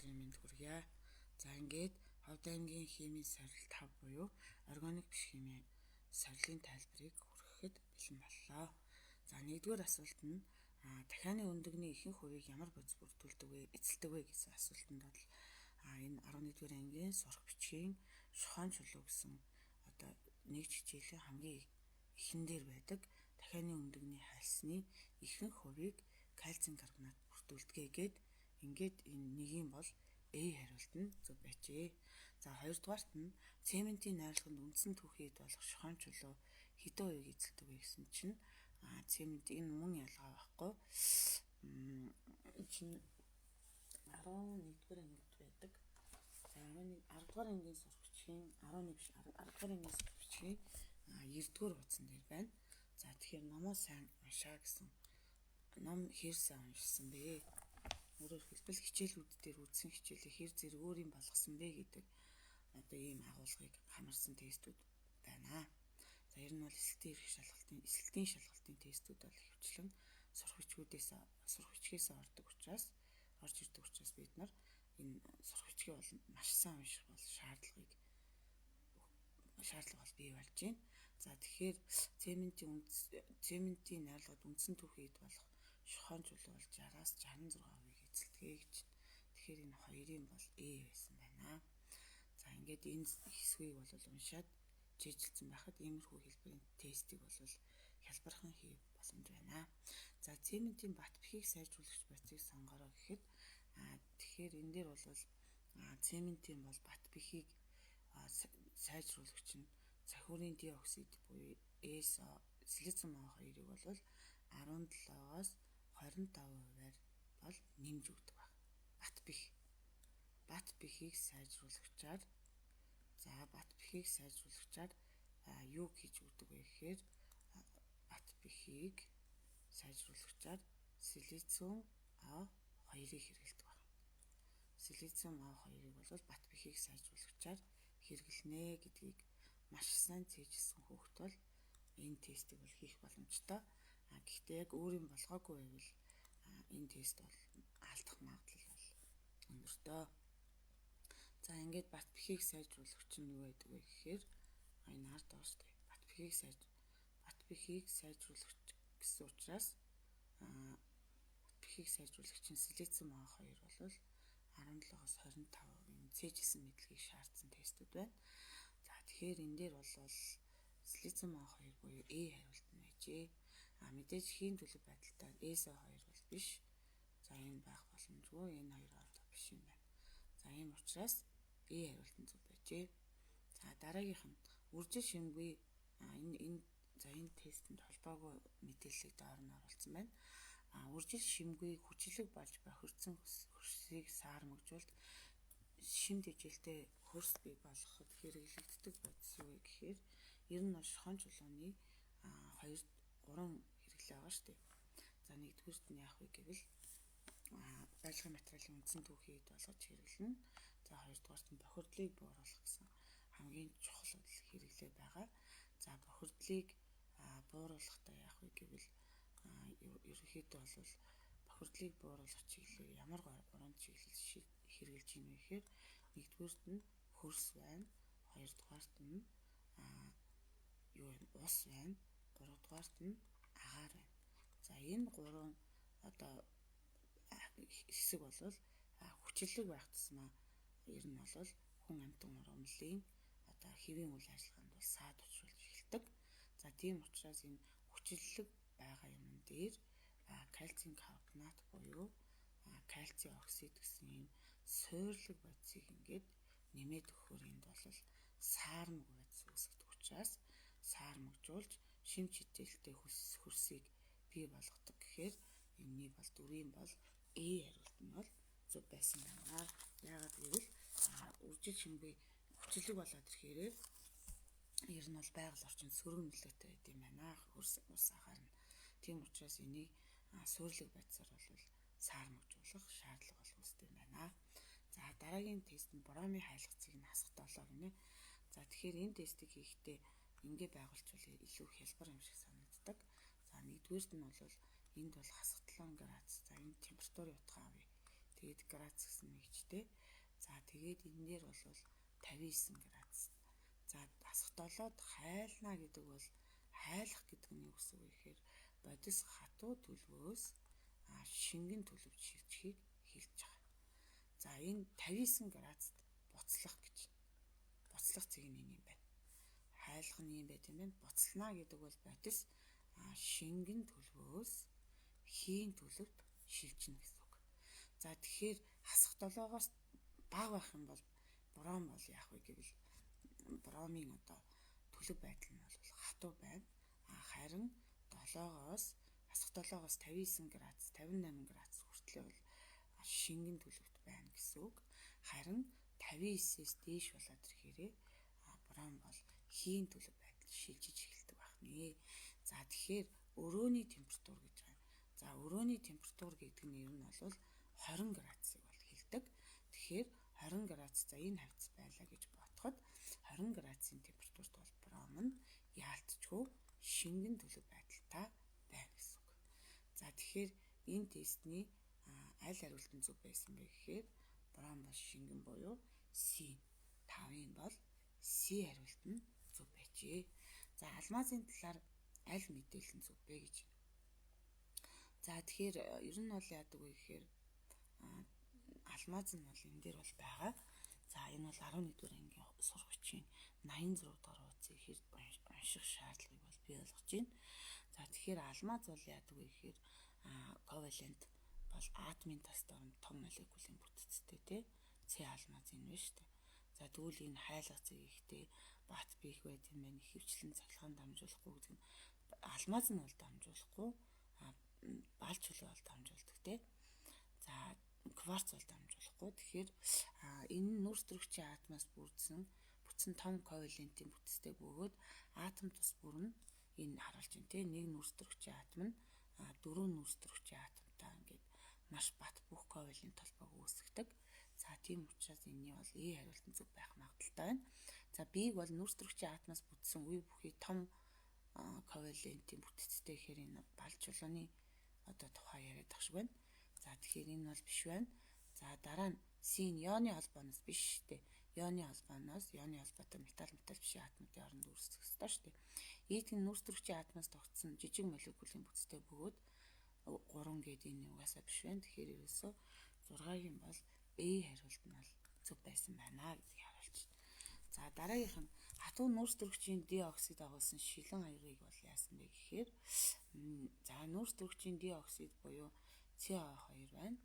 өдрийн мэнд хүргье. За ингээд Ховд аймгийн химийн сорилт 5 буюу органик биш химийн сорилын тайлбарыг хүргэхэд бэлэн боллоо. За нэгдүгээр асуулт нь дахианы өндөгний ихэнх хувийг ямар бодис бүрдүүлдэг вэ, эзэлдэг вэ гэсэн асуултанд бол энэ 11-р ангийн сурах бичгийн шухаан чулуу гэсэн нэг хичээлийн хамгийн эхэн дээр байдаг дахианы өндөгний хальсны ихэнх хувийг кальцийн карбонат бүрдүүлдэг гээд ингээд энэ нэгийн бол A хариулт нь зөв байжээ. За хоёрдугаарт нь цементийн найрлаганд үндсэн түүхийд болох шухаан чулуу хэдэн хувийг эзэлдэг вэ гэсэн чинь цемент энэ мөн ялгаа байхгүй. Чинь 11-р ангид байдаг. За 10-р ангийн сурах бичгийн 10-ны биш 10-р ангийн сурах бичгийн 9-р хуудсан дээр байна. За тэгэхээр номоо сайн уншаа гэсэн. Ном хэр сайн уншсан бэ? Өөрөөр хэлбэл хичээлүүд дээр үзсэн хичээлээ хэр зэрэг өөрийн болгосон бэ гэдэг ийм агуулгыг хамарсан тестүүд байна. За ер нь бол эсэлтийн шалгалтын тестүүд бол хөвчлэн сурах бичгээс орж ирдэг учраас бид нар энэ сурах бичгээ бол маш сайн унших бол шаардлага бол бий болж байна. За тэгэхээр цементийн найрлагад үндсэн түүхийд болох шухаан чулуу бол 60-аас 66% эзэлдэг гэж. Тэгэхээр энэ хоёрын бол A байсан байна. За ингээд энэ хэсгийг бол уншаад жийжилсэн байхад иймэрхүү хэлбэрийн тестийг бол хялбархан хийх боломж байна. За цементийн бат бэхийг сайжруулагч бодисыг сонгороо гэхэд тэгэхээр энэ дээр бол цементийн бол бат бэхийг сайжруулагч нь цахиурын диоксид буюу SO силициум А2-ыг бол 17-оос 25%-аар бол нэмж өгдөг баг. Бат бэхийг сайжруулагчаар юу хийж өгдөг вэ гэхээр бат бэхийг сайжруулагчаар силициум А2-ыг хэрэглэдэг баг. Силициум А2-ыг бол бат бэхийг сайжруулагчаар хэрэглэнэ гэдгийг маш сайн цээжилсэн хүүхэд бол энэ тестийг бол хийх боломжтой. Гэхдээ яг өөрийн болгоогүй байвал энэ тест бол алдах магадлал бол өндөртэй. За ингээд бат бэхийг сайжруулагч нь юу байдаг вэ гэхээр энэ ард байгаа шүү дээ. Бат бэхийг сайжруулагч гэсэн учраас бат бэхийг сайжруулагч нь силициум А2 бол 17-оос 25% цээжилсэн мэдлэгийг шаардсан тестүүд байна. За тэгэхээр энэ дээр бол силициум А2 буюу A хариулт нь байжээ. Мэдээж хийн төлөв байдалтай SO2 бол биш. За энэ байх боломжгүй. Энэ хоёр биш юм байна. За ийм учраас A хариулт нь зөв байжээ. За дараагийнх нь үржил шимгүй энэ тестэнд холбоогүй мэдээллийг доор нь оруулсан байна. Үржил шимгүй хүчлэг болж бохирдсон хөрсийг саармагжуулт шимт ижилтэй хөрс бий болгоход хэрэглэгддэг бодис юу вэ гэхээр ер нь шухаан чулууны 2-3 хэрэглээ байгаа шүү дээ. За нэгдүгüүрт нь яах вэ гэвэл барилгын материалын үндсэн түүхийд болгож хэрэглэнэ. За хоёрдугаарт нь бохирдлыг бууруулах гэсэн хамгийн чухал хэрэглээ байгаа. За бохирдлыг бууруулахдаа яах вэ гэвэл ерөнхийдөө бол бохирдлыг бууруулах чиглэлээр ямар 3 чиглэл хэрэгжилж ийн вэ гэхээр нэгдүгüүрт нь хөрс байна, хоёрдугаарт нь ус байна, гуравдугаарт нь агаар байна. За энэ 3 хэсэг бол хүчлэг байх тусмаа ер нь бол хүн амтан ургамлын хэвийн үйл ажиллагаанд бол саад учруулж эхэлдэг. За тийм учраас энэ хүчлэг байгаа юм дээр кальцийн карбонат буюу кальцийн оксид гэсэн ийм суйрлаг бодисыг ингээд нэмээд өгөхөөр энд бол саармаг бодис үүсгдэг учраас саармагжуулж шимт шидэлтэй хөрсийг бий болгодог гэхээр энэний бол дөрвийн бол A хариулт нь бол зөв байсан байна. Яагаад гэвэл үржил шимгүй хүчлэг болоод ирэхээр ер нь бол байгаль орчинд сөрөг нөлөөтэй байд юм байна. Хөрс ус агаар нь. Тийм учраас энийг суйрлаг бодисоор бол саармагжуулах шаардлага бол үүсдэг юм байна. За дараагийн тест нь бромын хайлгацыг нь хасах 7 гинэ. За тэгэхээр энэ тестийг хийхдээ ингээ байгуулчвал илүү хялбар юм шиг санагддаг. За нэгдүгээрт нь бол энд бол хасах 7 градус. За энэ температурын утгаа авъя. дээд градус гэсэн мэгчтэй. За тэгээд энэ дээр бол 59 градус. За асгтолоод хайлна гэдэг бол хайлах гэдэг нь юу гэсэн үг вэ гэхээр бодис хатуу төлөвөөс шингэн төлөвч шилжихийг хэлж байгаа. За энэ 59 градусд буцлах гэж. Буцлах цэг нь юм байна. Хайлах нь юм байт юм байна. Буцлана гэдэг бол бодис шингэн төлөвөөс хийн төлөвт шилжинэ гэсэн үг. За тэгэхээр хасах долоогоос бага байх юм бол бром бол яах вэ гэвэл бромын төлөв байдал нь бол хатуу байна. Харин 7-оос хасах 7-оос 59 градус 58 градус хүртэл бол шингэн төлөвт байна гэсэн үг. Харин 59-ээс дээш болоод ирэхээр бром бол хийн төлөв байдал шилжиж эхэлдэг байна. За тэгэхээр өрөөний температур гэж байна. За өрөөний температур гэдэг нь ер нь бол 20 градусыг бол хэлдэг. Тэгэхээр 20 градус за энэ хавцас байлаа гэж бодоход 20 градусын температурт бол бром нь яалтчгүй шингэн төлөв байдалтай байна гэсэн үг. За тэгэхээр энэ тестний аль хариулт нь зөв байсан бэ гэхээр бром бол шингэн буюу C. 5-ын бол C хариулт нь зөв байжээ. За алмазын талаар аль мэдээлэл нь зөв бэ гэж. За тэгэхээр ер нь бол яадаг вэ гэхээр алмаз нь бол энэ дээр бол байгаа. За энэ бол 11-р ангийн сургагчийн 86 дугаар хуудсыг хэрэг унших шаардлагыг бол бий болгож байна. За тэгэхээр алмаз бол яадаг вэ гэхээр ковалент бол атомын тас дорн том молекулын бүтцтэй тий. С алмаз энэ байна шүү дээ. За тэгвэл энэ хайлах цэг ихтэй бат бих байт юм байна. Ихэвчлэн цахилгаан дамжуулахгүй гэдэг нь алмаз нь бол дамжуулахгүй балж хөлөө бол дамжуулдаг тий. За кварц бол дамжуулахгүй. Тэгэхээр энэ нүрс төрөгчийн атомоос бүтсэн том ковалентийн бүтцтэй бөгөөд атом тус бүр нь энэ харуулж байна тий. Нэг нүрс төрөгчийн атом нь 4 нүрс төрөгчийн атомтай ингээд маш бат бүх ковалент толгойг үүсгдэг. За тийм учраас энэний бол E хариулт нь зөв байх магадaltaй байна. За Б-г бол нүрс төрөгчийн атомоос бүтсэн үе бүхий том ковалентийн бүтцтэй гэхээр энэ балж чулууны тухай яриад тах шиг байна. За тэгэхээр энэ бол биш байна. За дараа нь С-ийн ионы холбооноос биш шүү дээ. Ионы холбооноос ионы холбоотой металл бишийн атомын хооронд үүсэх ёстой шүү дээ. Эд нь нүрс төрөгчийн атомоос тогтсон жижиг молекулын бүтцтэй бөгөөд 3 гэдэг энэ угаасаа биш байна. Тэгэхээр ерөөсөө 6-гийн бол A хариулт нь бол зөв байсан байна гэдгийг харуулж байна. За дараагийнх нь хатуу нүрс төрөгчийн диоксид агуулсан шилэн аягийг бол яасан бэ гэхээр за нүрс төрөгчийн диоксид буюу CO2 байна.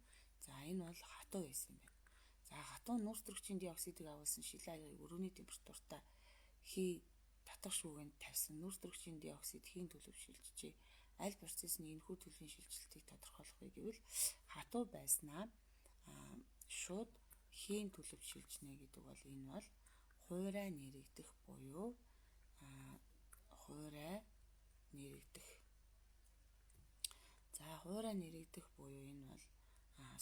За энэ бол хатуу байсан юм байна. За хатуу нүрс төрөгчийн диоксидыг агуулсан шилэн аягийг өрөөний температуртаа хий татах шүүгэнд тавьсан нүрс төрөгчийн диоксид хийн төлөв шилжижээ. Аль процессны энэхүү төлөвийн шилжилтийг тодорхойлох вэ гэвэл хатуу байснаа шууд хийн төлөв шилжнэ гэдэг бол энэ бол хуурай нэрэгдэх буюу хуурай нэрэгдэх. За хуурай нэрэгдэх буюу энэ бол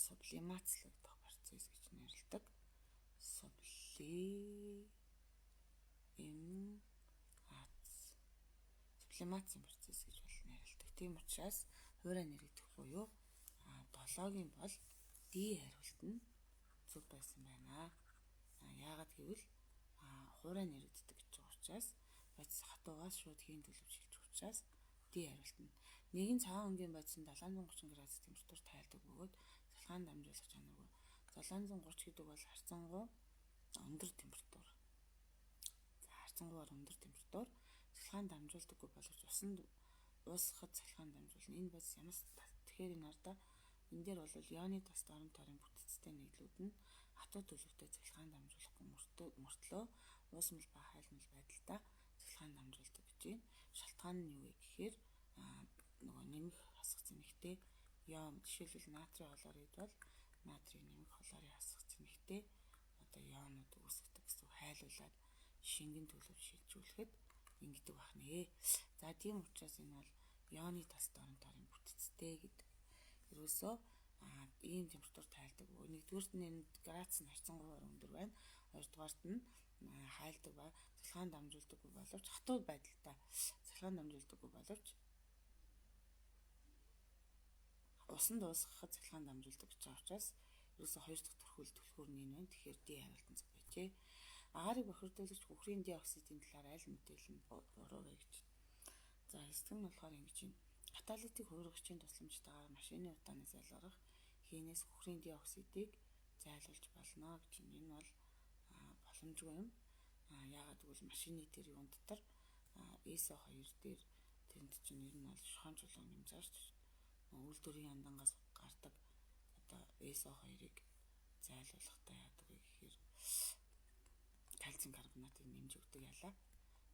сублимацлагдах процесс гэж нэрлэдэг. Сублимацийн процесс гэж бол нэрлэдэг. Тийм учраас хуурай нэрэгдэх буюу 7-гийн бол D хариулт нь зөв байсан байна. Яагаад гэвэл хуурай нэрэгддэг гэж байгаа учраас бодис хатуугаас шууд хийн төлөв шилжих учраас D хариулт нь нэгэн цагаан өнгийн бодисын 730 градус температур тайлдаг бөгөөд цахилгаан дамжуулах чанаргүй. 730 гэдэг бол харьцангуй өндөр температур. За харьцангуйгаар өндөр температур цахилгаан дамжуулдаггүй боловч усанд уусгахад цахилгаан дамжуулна. Энэ бодис ямаас тэгэхээр энэ ардаа энэ дээр бол ионы тас дорн тойрон бүтцтэй нийлүүд нь хатуу төлөвтэй цахилгаан дамжуулахгүй мөртлөө уусмал ба хайлмал байдалтай цахилгаан дамжуулдаг гэж байна. Шалтгаан нь юу вэ гэхээр нөгөө нэмэх хасах цэнэгтэй ион жишээлбэл натрийн хлорид бол натрийн нэмэх хлорийн хасах цэнэгтэй ионууд үүсгдэг гэсэн хайлуулаад шингэн төлөв шилжүүлэхэд ингэдэг байна. За тийм учраас энэ бол ионы тас дорн тойрон бүтцтэй гэдэг. Ерөөсөө ийм температур тайлдаг. Нэгдүгээрт нь энэ градус нь харьцангуйгаар өндөр байна. Хоёрдугаарт нь хайлдаг ба цахилгаан дамжуулдаггүй боловч хатуу байдалтай цахилгаан дамжуулдаггүй боловч усанд уусгахад цахилгаан дамжуулдаг гэж байгаа учраас Ерөөсө хоёр дахь төрхүүл түлхүүр нь энэ байна. Тэгэхээр D хариултан зөв байжээ. Агаарыг бохирдуулагч бүхрийн диоксидын талаар аль мэдээлэл нь буруу вэ гэж. За эсдэг нь болохоор ингэж байна. Каталитик хувиргагчийн тусламжтайгаар машины утаанаас ялгарах хийнээс бүхрийн диоксидыг зайлуулж болно гэж байна. Энэ бол боломжгүй юм. Яагаад гэвэл машины тэр юун дотор SO2 дээр тэнд чинь ер нь бол шухан чулуун нэмжаарч үйлдвэрийн яндангаас гардаг одоо SO2-ыг зайлуулахтай яадаг вэ гэхээр кальцийн карбонатыг нэмж өгдөг ялаа.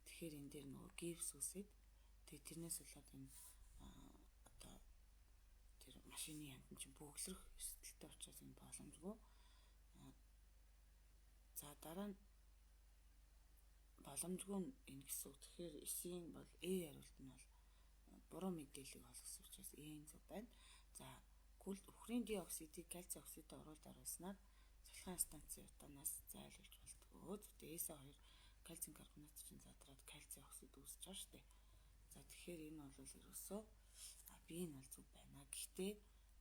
Тэгэхээр энэ дээр нөгөө гипс үсээд тэрнээс болоод энэ одоо тэр машины янд нь чинь бөглөрөх эрсдэлтэй учраас энэ боломжгүй. За дараа нь боломжгүй энэ гэсэн үг. Тэгэхээр эсийн бол хариулт нь бол буруу мэдээллийг олгосон учраас энэ зөв байна. За бүхрийн диоксидыг кальцийн оксидтэй уруулд оруулснаар цахилгаан станцын утаанаас зайлуулж болдог. SO2 кальцийн карбонат чинь задраад кальцийн оксид үүсэж байгаа шүү дээ. За тэгэхээр энэ бол ерөөсөө B нь бол зөв байна. Гэхдээ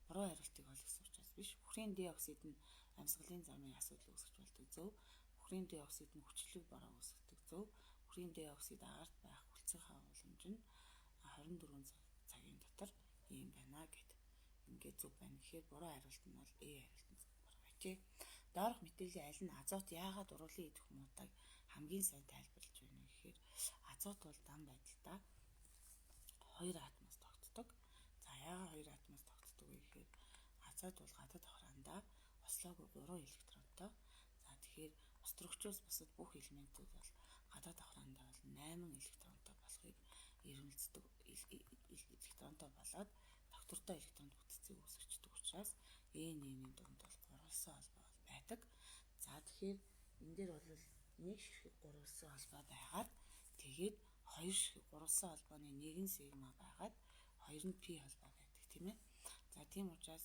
буруу хариултыг олгосон учраас биш. Бүхрийн диоксид нь амьсгалын замын асуудал үүсгэж болдог зөв. Бүхрийн диоксид нь хүчлэг бороо үүсгдэг зөв. Бүхрийн диоксид агаарт байх хүлцэх хавууламж нь 24 цагийн дотор ийм байна гэд. Ингээд зөв байна. Тэгэхээр буруу хариулт нь бол хариулт нь зөв байжээ. Доорх мэдээллийн аль нь азот яагаад уруулын идэх муутайг хамгийн сайн тайлбарлаж байна вэ гэхээр азот бол дан байдалтай 2 атомоос тогтдог. За яагаад 2 атомоос тогтдог вэ гэхээр азот бол гадаад хавраандаа ослоогүй 3 электронтой. За тэгэхээр острогчоос бусад бүх элементүүд бол гадаад хавраандаа бол 8 электронтой болохыг эрмэлздэг электронтой болоод доктортой электронд бүтцийг үүсгэждэг учраас энэ дунд бол гурвалсан холбоо байдаг. За тэгэхээр энэ дээр бол нэг ширхэг гурвалсан холбоо байгаад тэгээд хоёр ширхэг гурвалсан холбооны нэгэн сигма байгаад хоёр нь пи холбоо байдаг тийм ээ. За тийм учраас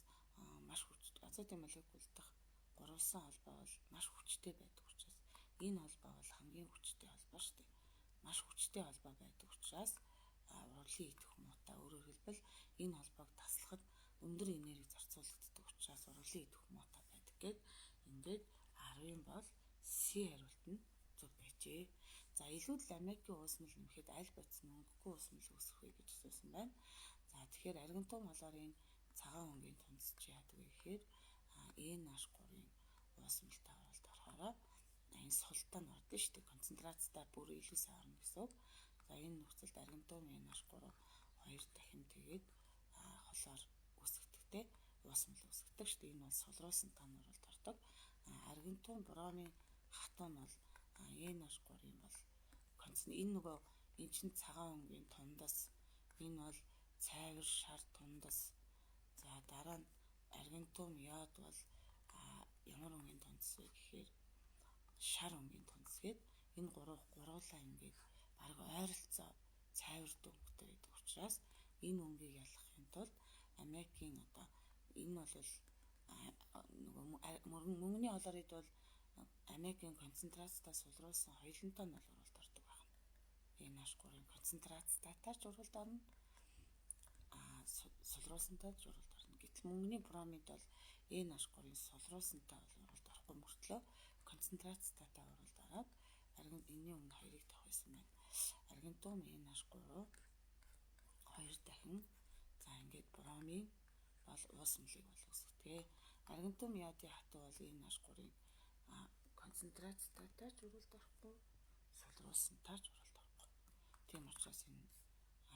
маш хүчтэй азотын молекул дахь гурвалсан холбоо бол маш хүчтэй байдаг учраас энэ холбоо бол хамгийн хүчтэй холбоо шүү дээ. Маш хүчтэй холбоо байдаг учраас урлын идэх муутай өөрөөр хэлбэл энэ холбоог таслахад өндөр энерги зарцуулагддаг учраас урлын идэх муутай байдаг гэд ингээд 10-ын бол C хариулт нь зөв байжээ. За илүүдэл аммиакийн уусмал нэмэхэд аль бодис нь өнгөгүй уусмал үүсэх вэ гэж асуусан байна. За тэгэхээр аргентум холоорын цагаан өнгийн тунц чи яадаг вэ гэхээр NH3-ын уусмалтай оролт орохороо энэ султаа нь ордон шүү дээ. Концентрацтай бүр илүү сайн орно гэсэн үг. За энэ нөхцөлд аргентум NH3 2 дахин тэгээд холоор үүсгдэгтэй уусмал үүсгдэг шүү дээ. Энэ бол солроосон тань оролт ордог. Аргентум бромын хатан бол NH3-ын бол энэ нөгөө энэ чинь цагаан өнгийн тундас энэ бол цайвар шар тундас. За дараа нь аргентум йод бол ямар өнгийн тундас вэ гэхээр шар өнгийн тундас гээд энэ гуруулаа ингээд баг ойролцоо цайвар өнгөтэй байдаг учраас энэ өнгийг ялгахын тулд аммиакийн одоо энэ бол мөнгөний холорид бол аммиакийн концентрацтай сулруулсан хоёулантай нь бол уралд ордог байна. NH3-ын концентрацтайгаар ч уралд орно. Сулруулсантай ч уралд орно. Гэтэл мөнгөний бромид бол NH3-ын сулруулсантай бол уралд орохгүй мөртлөө концентрацтайтай уралд ороод энэний өмнө хоёрыг тавьсан байна. Аргентум NH3 2 дахин за ингээд бромын бол уусмалыг бол үүсгэдэг. Аргентум йодын хатуу бол NH3-ын концентрацтайтай ч уралд орохгүй, сулруулсантай ч уралд орохгүй. Тийм учраас энэ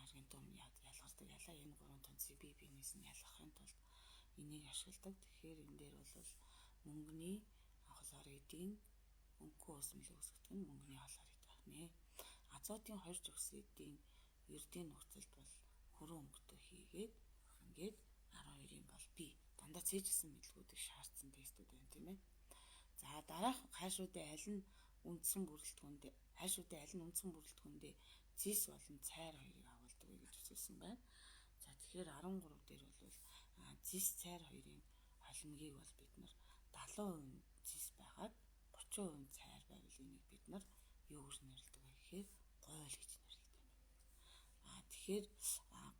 аргентум йод ялгардаг ялаа. Энэ гурван тунцыг бие биенээс нь ялгахын тулд энийг ашигладаг. Тэгэхээр энэ дээр бол мөнгөний хлоридын өнгөө уусмал үүсгдэг нь мөнгөний хлорид байна. Азотын 2 оксидын ердийн нөхцөлд бол хөрөн өнгөтэй хийгээд ингээд 12-ын бол B дандаа цээжсэн мэдлгүүдийг шаардсан тестүүд байна тийм ээ. За дараах хайшуудын аль нь үндсэн бүрэлдэхүүндээ зис болон цайр хоёрыг агуулдаг вэ гэж асуусан байна. За тэгэхээр 13 дээр бол зис цайр хоёрын холимгийг бол бид нар 70% зис байгаад 30% цайр байвал энийг бид нар юу гэж нэрлэдэг вэ гэхээр гуйл гэж нэрлэдэг юм. Тэгэхээр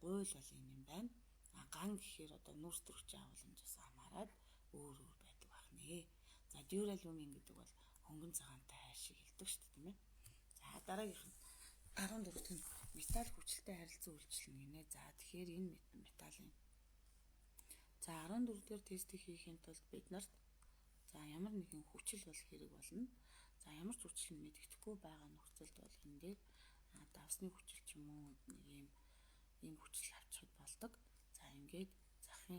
гуйл бол энэ юм байна. Ган гэхээр одоо нүүрс төрөгчийн агуулмжаас хамаарат өөр байдаг байна. гинэ. За дюралумин гэдэг бол хөнгөн цагаантай хайр шиг хэлдэг шүү дээ, тийм ээ. За дараагийнх нь 14-т нь металл хүчилтэй харилцан үйлчлэнэ гинэ. За тэгэхээр энэ металлын за 14 дээр тестийг хийхин тулд бид нарт за ямар нэгэн хүчил бол хэрэг болно. За ямар ч хүчил мэддэхгүй байгаа нөхцөлд бол энэ дээр давсны хүчил ч юм уу нэг ийм хүчил авчихад болдог. За ингээд захын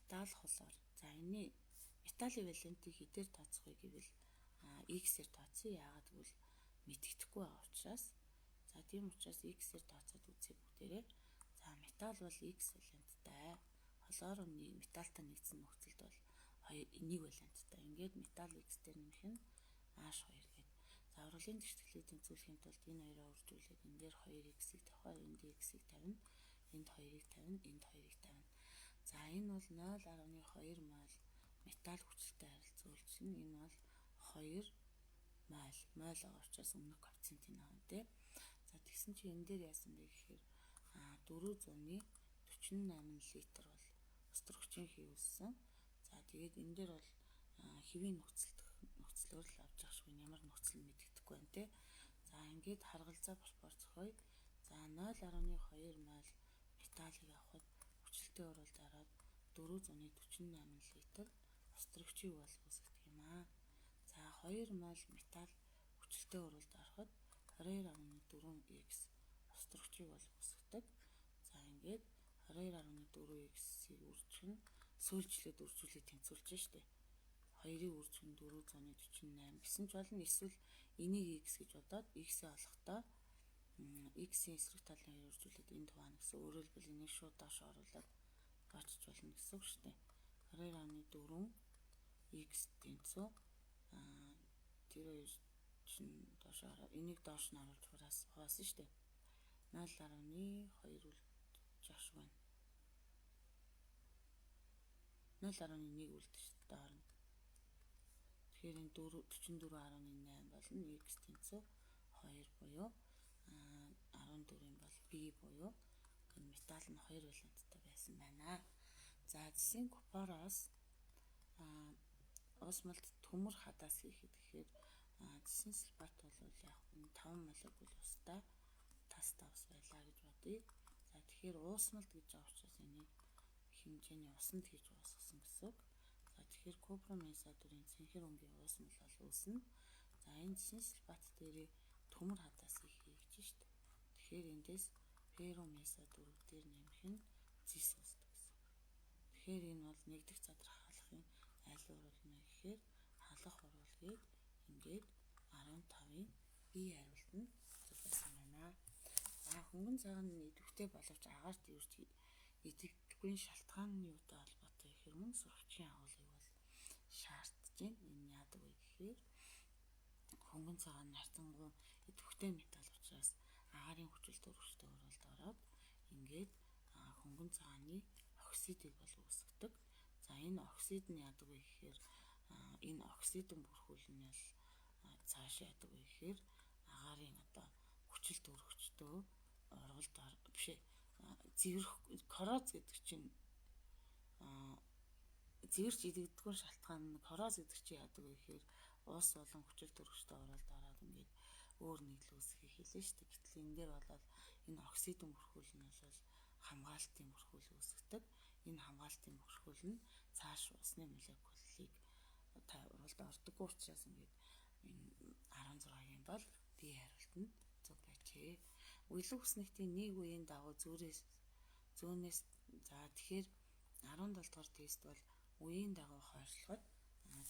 металл холоор за энэ металлын валентийг хэдээр тооцох вэ гэвэл x-ээр тооцъё. Яагаад гэвэл мэддэхгүй байгаа учраас. За тийм учраас x-ээр тооцоод үзье бүгдээрээ. За металл бол x валенттай. Холоор металлтай нэгдсэн нөхцөлд бол 1 валенттай. Ингээд металл x дээр нэмэх нь H2 гэдэг. За урлагийн тэгшлэлийг тэнцвүүлэхийн тулд энэ хоёроо үржүүлээд энэ дээр 2x-ийг тавихаар энд x-ийг тавина. Энд 2-ыг тавина, энд 2-ыг тавина. За энэ бол 0.2 мол металл хүчилтэй харилцан үйлчлэнэ. Энэ бол 2 мол байгаа учраас өмнөх коэффициентийн наа тий. За тэгсэн чинь энэ дээр яасан бэ гэхээр 448 литр бол острогчийн хэв үүссэн. За тэгээд энэ дээр бол хэвийн нөхцлөөр л авч явах шиг ямар нөхцөл мэддэхгүй байна тий. За ингээд харгалзаа пропорц зохиоё. За 0.2 мол металлыг авахд хүчилтэй оруулалт ороод 448 литр острогчийг бол үүсгдэг юм аа. За 2 мол металл хүчилтэй оруулалт ороход 22.4x острогчийг бол үүсгдэг. За ингээд 22.4x-ийг үржих нь сөөлжлээд үржүүлээд тэнцвүүлж штэ. 2-ыг үржих нь 448 гэсэн ч болно. Эсвэл энийг x гэж бодоод x-ээ олохдоо x-ийн эсрэг талын үржүүлээд энд хуваана гэсэн. Өөрөөр хэлбэл энийг шууд доош оруулаад гоочих болно гэсэн үг шүү дээ. 22.4x тэнцүү тэр хоёр чинь доош ороо энийг доош нь оруулж хуваасан шүү дээ. 0.2 үлдчих шиг байна. 0.1 үлдчих доор нь. Тэгэхээр энэ 44.8 болно. X тэнцүү 2 буюу 14-ийн бол B буюу металл нь 2 валенттай байсан байна. За зэсийн купороос осмолт төмөр хадаас хийхэд гэхээр зэсийн сульфат бол яг 5 молекул устай тас тавс байлаа гэж бодъё. За тэгэхээр уусмалт гэж байгаа учраас энийг хэмжээний усанд хийж уусгасан гэсэн үг. За тэгэхээр купрум месадурын цэнхэр өнгийн уусмал бол үүснэ. За энэ зэсийн сульфат дээрээ төмөр хадаас хийх гэж штэ. Тэгэхээр эндээс феррум месадур дээр нэмэх нь зис үүсдэг гэсэн. Тэгэхээр энэ бол нэгдэх задрах халахын айл уруулна гэхээр халах уруулгийг ингээд 15-ийн B хариулт нь зөвлөсөн байна. За хөнгөн цагаан нь идэвхтэй боловч агаарт идэвхгүй шалтгааны юутай холбоотой гэхээр мөн сургачийн агуулгыг бол шаардж байна. Энэ яадаг вэ гэхээр хөнгөн цагаан харцангуй идэвхтэй металл учраас агаарын хүчил төрөвчтэй оруулалт ороод ингээд хөнгөн цагааны оксидыг бол үүсгдэг. За энэ оксид нь яадаг вэ гэхээр энэ оксидын бүрхүүл нь бол цааш яадаг вэ гэхээр агаарын одоо хүчил төрөвчтөө оруулалт бишээ зэвэрх короз гэдэг чинь зэвэрч идэгдэггүй шалтгаан нь короз гэдэг чинь яадаг вэ гэхээр уус болон хүчил төрөвчтөө оруулалт ороод ингээд өөр нийлүү үүсхийг хэлнэ шүү дээ. Гэтэл энэ дээр бол энэ оксидын бүрхүүл нь бол хамгаалтын бүрхүүл үүсгдэг. Энэ хамгаалтын бүрхүүл нь цааш усны молекулыг уралд ордоггүй учраас ингээд энэ 16-гийн бол D хариулт нь зөв байжээ. Уялаг үснэгтийн нэг үеийн дагуу зүүнээс за тэгэхээр 17 дугаар тест бол үеийн дагуу хойшлоход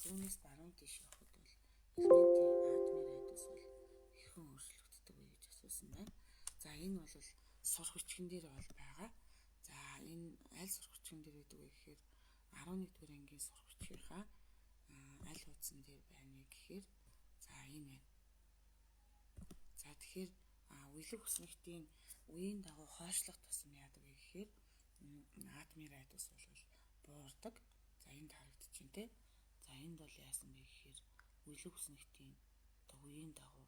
зүүнээс баруун тийш явахад бол элементийн атомын радиус бол хэрхэн өөрчлөгддөг вэ гэж асуусан байна. За энэ бол сурах бичгэн дээр бол байгаа. За энэ аль сурах бичгэн дээр гэдэг вэ гэхээр 11-р ангийн сурах бичгийнхаа аль хуудсан дээр байна гэхээр за энэ байна. За тэгэхээр уялаг үснэгтийн үеийн дагуу хойшлох тусам яадаг вэ гэхээр атомын радиус бол буурдаг. За энд харагдчихээн те. За энд бол яасан бэ гэхээр уялаг үснэгтийн үеийн дагуу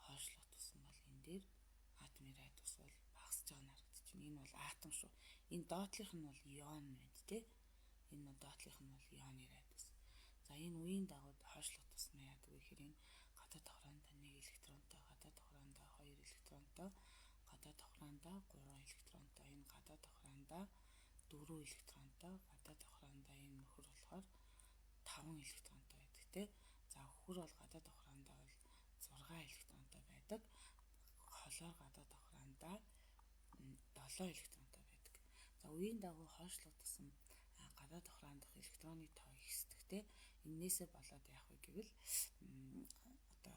хойшлох тусам бол энэ дээр атомын радиус бол багасж байгаа нь харагдчихээн. Энэ бол атом шүү. Энэ доотлих нь бол ион байна тий. Энэ доотлих нь бол ионы радиус. За энэ үеийн дагуу хойшлох тусмаа яадаг вэ гэхээр энэ гадаад давхраандаа 1 электронтой, гадаад давхраандаа 2 электронтой, гадаад давхраандаа 3 электронтой, энэ гадаад давхраандаа 4 электронтой, гадаад давхраандаа энэ нөхөр болохоор 5 электронтой байдаг тий. За хөхөр бол гадаад давхраандаа бол 6 электронтой байдаг. Холоор гадаад давхраандаа 7 электронтой байдаг. За үеийн дагуу хойшлох тусам гадаад давхраан дахь электроны тоо ихсдэг тий. Эннээсээ болоод яах вэ гэвэл одоо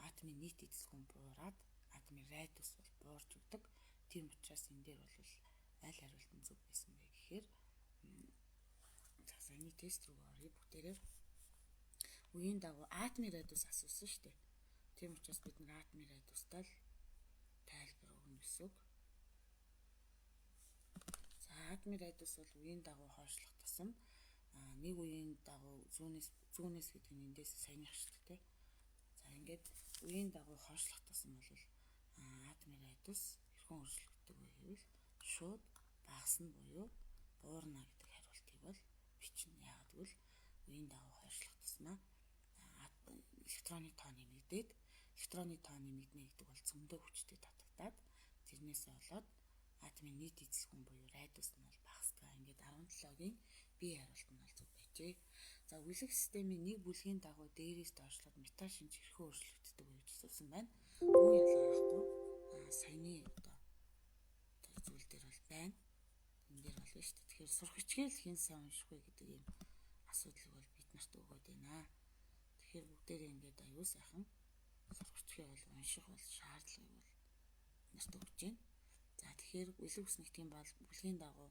атомын нийт эзэлгүн буураад атомын радиус бол буурч өгдөг. Тийм учраас энэ дээр бол аль хариулт нь зөв байсан бэ гэхээр за саяны тест рүү оръё бүгдээрээ. Үеийн дагуу атомын радиус асуусан шүү дээ. Тийм учраас бид нэг атомын радиустай л тайлбар өгнө гэсэн үг. За атомын радиус бол үеийн дагуу хойшлох тусам нэг үеийн дагуу зүүнээс гэдэг нь эндээс саяных шүү дээ. За ингээд үеийн дагуу хойшлох тусам бол атомын радиус хэрхэн өөрчлөгддөг вэ гэвэл шууд багасна буюу буурна гэдэг хариултыг бол бичнэ. Яагаад гэвэл үеийн дагуу хойшлох тусмаа электроны тоо нэмэгдээд электроны тоо нэмэгдэнэ гэдэг бол цөмдөө хүчтэй татагдаад тэрнээсээ болоод атомын нийт эзэлгүн буюу радиус нь бол багасдаг. Ингээд 17-гийн бие хариулт нь бол зөв байжээ. За үлгэх системийн нэг бүлгийн дагуу дээрээс доошлоод металл шинж хэрхэн өөрчлөгддөг вэ гэж асуусан байна. Бүү ялгарахгүй саяны одоо зүйл дээр бол байна. Энэ дээр болно шүү дээ. Тэгэхээр сурах хичээл хэн сайн унших вэ гэдэг ийм асуудлыг бол бид нарт өгөөд байна. Тэгэхээр бүгдээрээ ингээд аюу сайхан сурах хичээл бол унших бол шаардлагыг бол нарт өгч байна. За тэгэхээр үлгэх ус нэгтгэн бол бүлгийн дагуу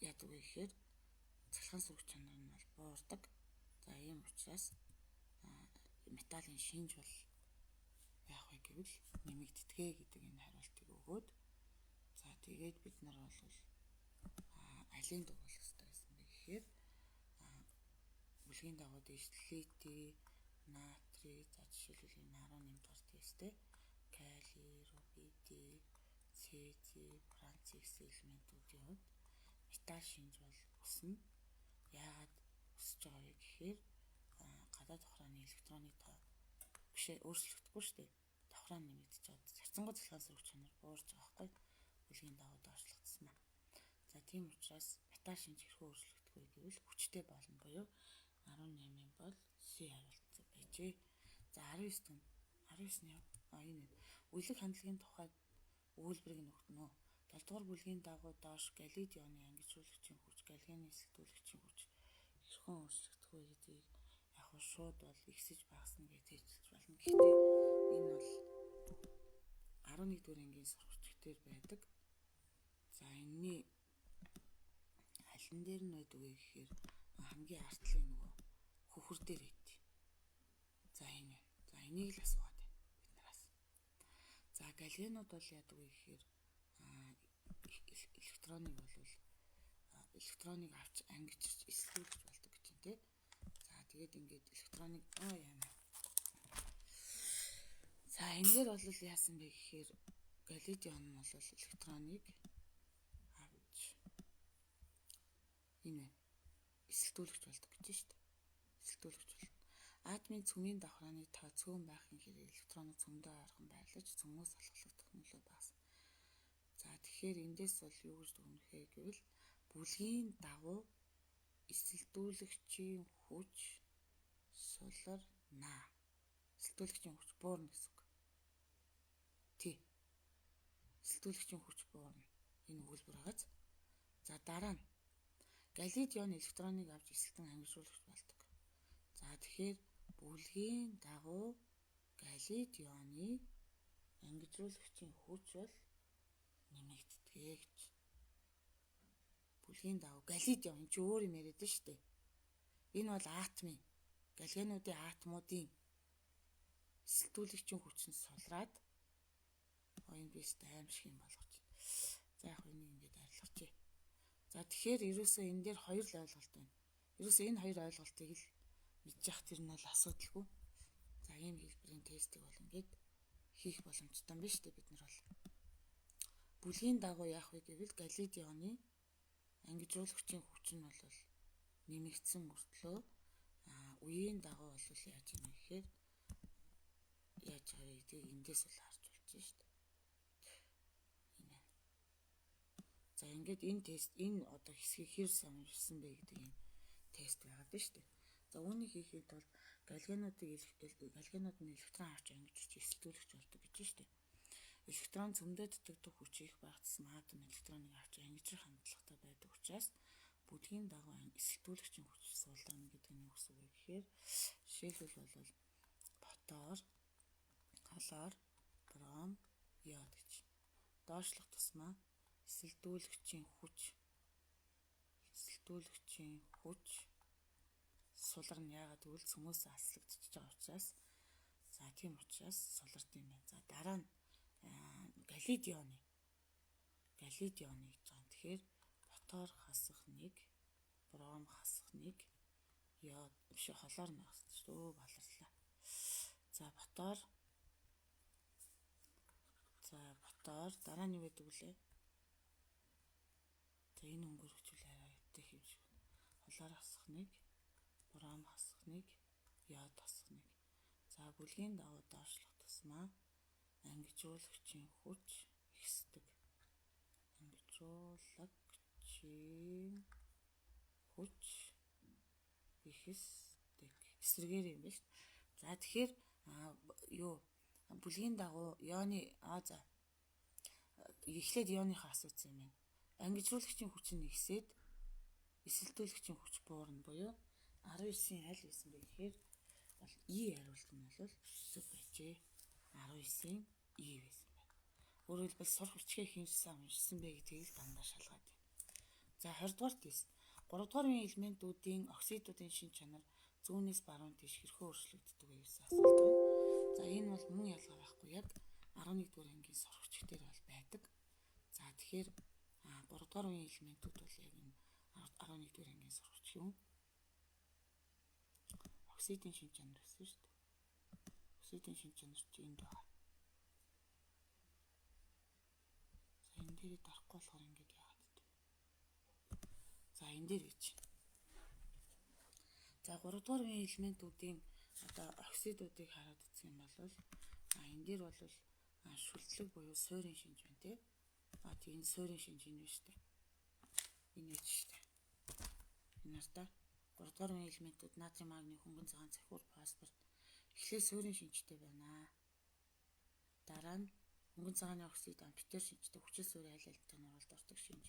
яадаг вэ гэхээр цалхан сүрэг чанар нь бол буурдаг. За ийм учраас металлын шинж бол яах вэ гэвэл нэмэгддэгэ гэдэг энэ хариултыг өгөөд за тэгээд бид нар бол алийн дугуйлах хэрэгтэй байсан бэ гэхээр бүлгийн дагуу дээш литий, натрий, за жишээлбэл энэ 18 дугаар тесттэй кали, рубидий, цези, франций гэсэн элементүүдийн хувьд металл шинж бол өснө. Яагаад өсөж байгаа вэ гэхээр гадаад давхрааны электроны тоо бишээ өөрчлөгдөхгүй шүү дээ. Давхраа нэмэгдчихээд зарцангуй цалхан сүрэг чанар буурч байгаа байхгүй бүлгийн дагуу доошлох тусмаа. За тийм учраас металл шинж хэрхэн өөрчлөгдөх вэ гэвэл хүчтэй болно буюу 18-ын бол C хариулт зөв байжээ. За 19-ний энэ үлгэх хандлагын тухай өгүүлбэрийг өгнө. 7 дугаар бүлгийн дагуу доош галлид ионы ангижруулагчийн хүч, галлины эсэлдүүлэгчийн хүч хэрхэн өөрчлөгдөх вэ гэдгийг яг нь шууд бол ихсэж багасна гэж хэлж болно. Гэхдээ энэ бол 11-р ангийн сургалтчдээр байдаг. За энэний алин дээр нь байдаг вэ гэхээр хамгийн артлын нөгөө хөхөр дээр байд. За энэ. За энийг л асуугаад байна биднээс. За галленууд бол яадаг вэ гэхээр электроныг авч ангижирч эсэлдүүлж болдог гэж юм те. За тэгээд ингээд электроныг яана. За энэ дээр бол яасан бэ гэхээр галлид ион нь бол электроныг авч энэ эсэлдүүлэгч болдог гэж шүү дээ. Эсэлдүүлэгч болно. Атомын цөмийн давхрааны тоо цөөн байхын хэрэг электроныг цөмдөө ойрхон байлгаж цөмөөс алхахлагдах нөлөө багасна. За тэгэхээр эндээс бол юу гэж дүгнэх вэ гэвэл бүлгийн дагуу эсэлдүүлэгчийн хүч суларна. Эсэлдүүлэгчийн хүч буурна гэсэн үг. Тий. Эсэлдүүлэгчийн хүч буурна. Энэ өгүүлбэр хагац. За дараа нь галлид ион электроныг авч эсэлтэн ангижруулагч болдог. За тэгэхээр бүлгийн дагуу галлид ионы ангижруулагчийн хүч бол нэмэгддэгэ гэж. Бүлгийн дагуу галлид ион чи өөр юм яриад байна шүү дээ. Энэ бол атомын галленуудын атомуудын эсэлдүүлэгчийн хүч нь сулраад энэ бист аимшиг юм болгож байна. За яг энийг ингээд арилгачих. За тэгэхээр ерөөсөө энэ дээр хоёр л ойлголт байна. Ерөөсөө энэ хоёр ойлголтыг л мэдчих тэр нь бол асуудалгүй. За ийм хэлбэрийн тестийг бол ингээд хийх боломжтой юм байна шүү дээ бид нар бол. Бүлгийн дагуу яах вэ гэвэл галлид ионы ангижуулагчийн хүч нь бол нэмэгдсэн мөртлөө үеийн дагуу бол яаж юм гэхээр яаж байгаа гэдгийг эндээс бол харж болж байна шүү дээ. За ингээд энэ тест энэ одоо хэсгийг хэр сайн уншсан бэ гэдэг энэ тест байгаад байна шүү дээ. За үүнийг хийхэд бол галгианууд нь электрон авч ангижуулж эсэлтүүлэгч болдог гэж байна шүү дээ. Электрон цөмдөө дутагдах хүч их багтсан атом электроныг авч ангижрах хандлагатай байдаг учраас бүлгийн дагуу эсэлтүүлэгчийн хүч суулгана гэдэг нь юу гэсэн үг вэ гэхээр жишээлбэл бол фотор, калор, бром, йод гэж доошлох тусмаа эсэлтүүлэгчийн хүч сулгана. Яагаад гэвэл цөмөөс аслагдчихж байгаа учраас тийм учраас сулард юм байна. За дараа нь галлид ионы гэж байна. Тэгэхээр фотор хасах 1, бром хасах 1, йод биш холоор нь багсчихлоо баларлаа. За фотор дараа нь юу гэдэг вүлээ? За энэ өнгөрөхчүүл арай өвдөх юм шиг байна. Холоор хасах 1, бром хасах 1, йод хасах 1. За бүлгийн дагуу доошлох тусмаа ангижуулагчийн хүч ихсдэг. Эсрэгээр юм байна шүү. За тэгэхээр бүлгийн дагуу ионы эхлээд ионыхаа асуусан юм байна. Ангижуулагчийн хүч нь ихсээд эсэлтүүлэгчийн хүч буурна буюу 19-ийн аль байсан бэ гэхээр бол И хариулт нь бол зөв байжээ. 19-ийн И байсан байна. Өөрөөр хэлбэл сурах бичгээ хинжсэн уншсан бэ гэдгийг дандаа шалгаад байна. За 20 дугаар тест. 3 дугаар үеийн элементүүдийн оксидуудын шин чанар зүүнээс баруун тийш хэрхэн өөрчлөгддөг вэ гэсэн асуулт байна. За энэ бол мөн ялгаа байхгүй яг 11 дугаар ангийн сурах бичгээр бол байдаг. За тэгэхээр 3 дугаар үеийн элементүүд бол яг энэ 11 дугаар ангийн сурах бичиг юм. Оксидын шин чанар гэсэн шүү дээ. Оксидын шин чанар чи энд байгаа. За энэ дээрээ дарахгүй болохоор ингэж яагаад вэ? За энэ дээр гэж. За 3 дугаар үеийн элементүүдийн одоо оксидуудыг хараад үзэх юм бол энэ дээр бол шүлтлэг буюу суурийн шинж байна тий. Энэ суурийн шинж энэ биш үү? Энэ биш үү? Энэ нартаа 3 дугаар үеийн элементүүд натрий, магний, хөнгөн цагаан, цахиур, фосфор эхлээд суурийн шинжтэй байна. Дараа нь хөнгөн цагааны оксид ампер шинжтэй хүчил суурийн аль альтай нуралд ордог шинж.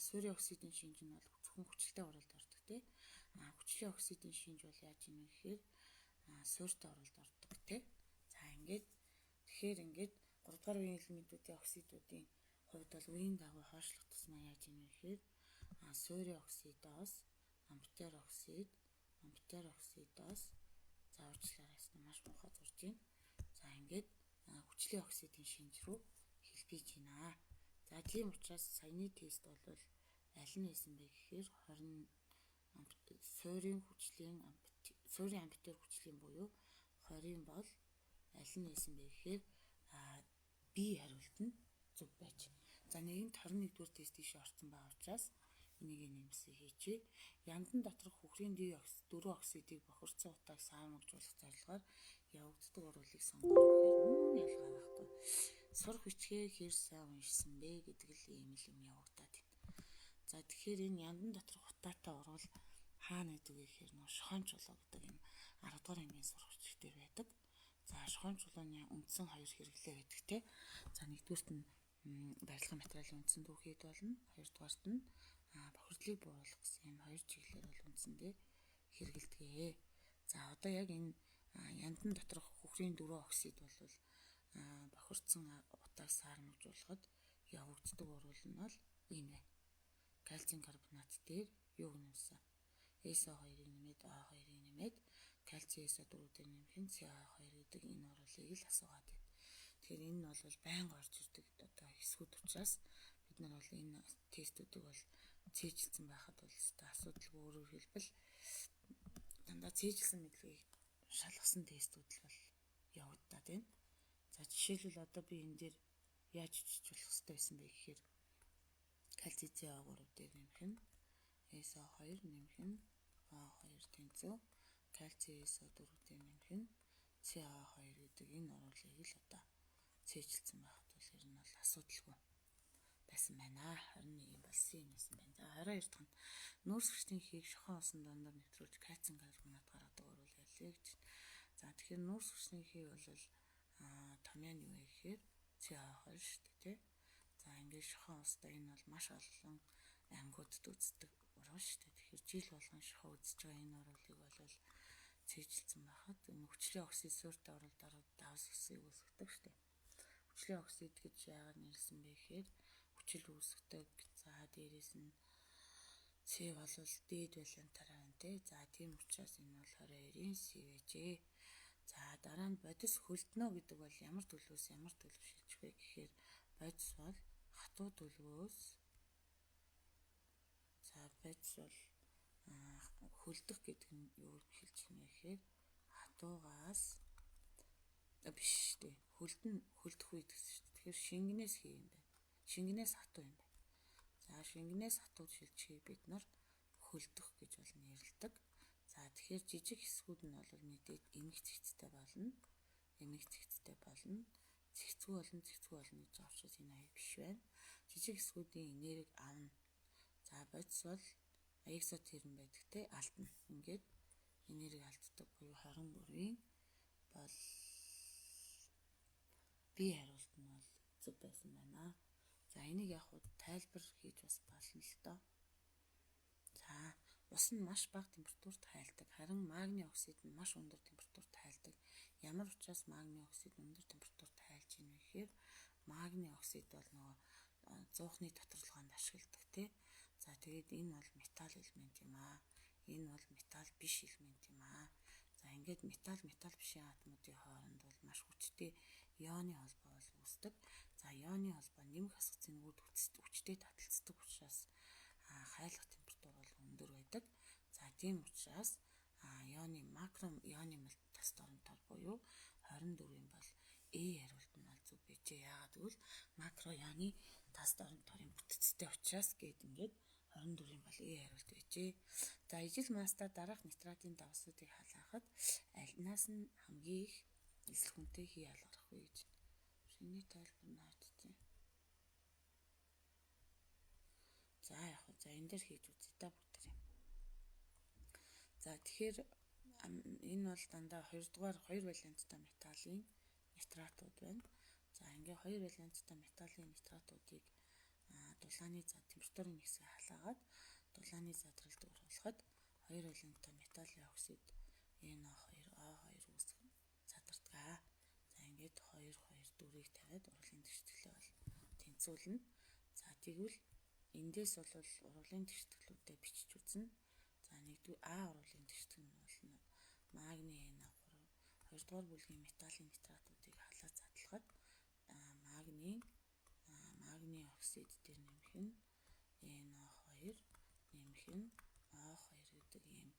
Суурийн оксидын шинж нь бол зөвхөн хүчилтэй уралд ордог тий. Хүчлийн оксидын шинж бол яаж юм бэ гэхээр суурьтай уралд ордог тий. За тэгэхээр 3 дугаар үеийн элементүүдийн оксидуудын хувьд бол үеийн дагуу хойшлох тусмаа яаж юм бэ гэхээр суурийн оксидоос ампер оксидоос за уучлаарай маш муухай зурж байна. За хүчлийн оксидын шинж рүү хэлбэж байна. За тийм учраас саяны тест бол аль нь байсан бэ гэхээр 20 суурийн ампер хүчлийн буюу 20 бол аль нь байсан бэ гэхээр B хариулт нь зөв байж. За нэгэнт 21 дугаар тест ийш орсон байгаа учраас энийг нэмсээ хийчихье. Яндан доторх хөхрийн дөрвөн оксидыг бохирдсон утааг саармагжуулах зорилгоор явагддаг уруулыг сонгох гэхээр мөн ялгаа байхгүй. Сурах бичгээ хэр сайн уншсан бэ гэдэг л ийм л юм явагдаад байна. За тэгэхээр энэ яндан доторх утаатай урвал хаана гэдэг вэ гэхээр шохойн чулуу гэдэг энэ 10 дугаар ангийн сурах бичиг дээр байдаг. За шохойн чулууны үндсэн хоёр хэрэглээ байдаг те. За нэгдүгüүрт нь барилгын материалын үндсэн түүхийд болно. Хоёрдугаарт нь бохирдлыг бууруулах гэсэн энэ хоёр чиглэлээр бол үндсэндээ хэрэгэлдэгэ. За одоо яг энэ яндан доторх хөхрийн дөрвөн оксид бол бохирдсон утааг саармагжуулахад явагддаг уруул нь бол энэ байна. Кальцийн карбонат дээр юуг нэмсэн? SO2-ыг нэмээд O2-ыг нэмээд кальцийн SO4-ыг нэмэх нь CO2 гэдэг энэ уруулыг л асуугаад байна. Тэгэхээр энэ нь бол байнга орж ирдэг одоо хэсгүүд учраас бид нар бол энэ тестүүдийг бол цээжилсэн байхад бол асуудалгүй өөрөөр хэлбэл дандаа цээжилсэн мэдлэгийг шалгасан тестүүд л бол явагдаад байна. За жишээлбэл одоо би энэ дээр яаж бичиж болох хэрэгтэй байсан бэ гэхээр кальций CA3 дээр нэмэх нь SO2 нэмэх нь O2 тэнцүү кальций SO4 дээр нэмэх нь CA2 гэдэг энэ оруулыг л одоо цээжилсэн байхад бол ер нь бол асуудалгүй байсан байна. 21 болсон юм байсан байна. За 22 дахь нь нүүрс гэрчлийн хийг шохон усан дондор нэвтрүүлж кальцийн карбонат гаргадаг оруул яллаа гэж. За тэгэхээр нүүрс гэрчлийн хий бол томьёо нь юу вэ гэхээр CA2 шүү дээ тий. За ингээд шохон устай энэ бол маш олон ангиудад үздэг оруу шүү дээ. Тэгэхээр жил болгон шохоо үзэж байгаа энэ оруулыг бол цээжилсэн байхад хүчлийн оксид суурьтай орол дараад давс усыг үүсгдэг шүү дээ. Хүчлийн оксид гэж яагаад нэрлсэн бэ гэхээр хүчил үүсгдэг. За дээрээс нь С бол дээд валентараа байна тий. За тийм учраас энэ бол 22-ын С байжээ. За дараа нь бодис хөлднө гэдэг бол ямар төлөвөөс ямар төлөв шилжих вэ гэхээр бодис бол хатуу төлөвөөс за бодис бол хөлдөх гэдэг нь юу шилжих нэ гэхээр хатуугаас биш шүү дээ. Хөлдөх үед гэсэн шүү дээ. Тэгэхээр шингэнээс хий юм байна. Шингэнээс хатуу юм байна. За шингэнээс хатууд шилжихийг бид нар хөлдөх гэж бол нэрлэдэг. За тэгэхээр жижиг хэсгүүд нь бол мэдээд эмэг цэгцтэй болно. Эмэг цэгцтэй болно. Цэгцгүй болно гэж авчирс энэ аяг биш байна. Жижиг хэсгүүдийн энерги авна. За бодис бол экзотерм байдаг те алдна. Ингээд энерги алддаг буюу 23-ийн бол бие хариулт нь бол зөв байсан байна. За энийг яг хуу тайлбар хийж бас болно л доо. За ус нь маш бага температурт хайлдаг. Харин магний оксид нь маш өндөр температурт хайлдаг. Ямар учраас магний оксид өндөр температурт хайлж ийн вэ гэхээр магний оксид бол нөгөө зуухны доторлогоонд ашигладаг тий. За тэгээд энэ бол металл элемент юм аа. Энэ бол металл биш элемент юм аа. За ингээд металл бишийн атомуудын хооронд бол маш хүчтэй ионы холбоо бол үүсдэг. За ионы холбоо нэмэх асгацын үүд хүчтэй таталцдаг учраас хайлах температур бол өндөр байдаг. За тийм учраас ионы макро ионы тас доромтор буюу 24-ийн бол хариулт нь бол зөв байжээ. Яагаад гэвэл макро ионы тас доромторын бүтцтэй учраас ингээд 24-ийн бол хариулт байжээ. За ижил маста дараах нитратын давсуудыг халаахад альнаас нь хамгийн их эсрэг хүнтэй хий алгарах вэ гэж шиний тайлбар наадчих. За яг хөө энэ дээр хийж үзье та бүгд. За тэгэхээр энэ бол дандаа 2 валенттай металлын нитратууд байна. За ингээ 2 валенттай металлын нитратуудыг дулааны температурын нэгсээ халаагаад дулааны задралд оруулахад 2 валенттай металлын оксид NO2 үүсгэн задардаг. За ингээд 2 4-ийг тавиад урлагийн тэгштэглээ бол тэнцвүүлнэ. За тэгвэл эндээс бол урлагийн тэгштэглүүдэд бичиж үзнэ. За нэгдүгээр А урлагийн тэгштгэл нь болно. Магний NO3 2-р бүлгийн металлын нитратуудыг халаад задлахад магний оксид дээр нэмэх нь NO2 нэмэх нь O2 гэдэг ийм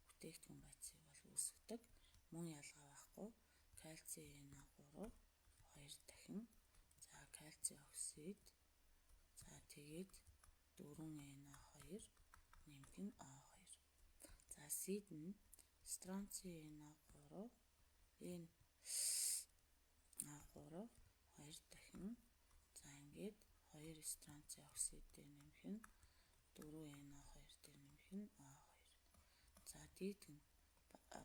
бүтээгдэхүүн байцыг бол үүсгдэг. Мөн ялгаа байхгүй. Кальций NO3 2 дахин за кальций оксид за тэгээд 4 NO2 нэмэх нь O2. За сид нь стронций NO3 энэ А3 2 дахин за ингээд 2 стронций оксид дээр нэмэх нь 4 NO2 дээр нэмэх нь O2. За дээд нь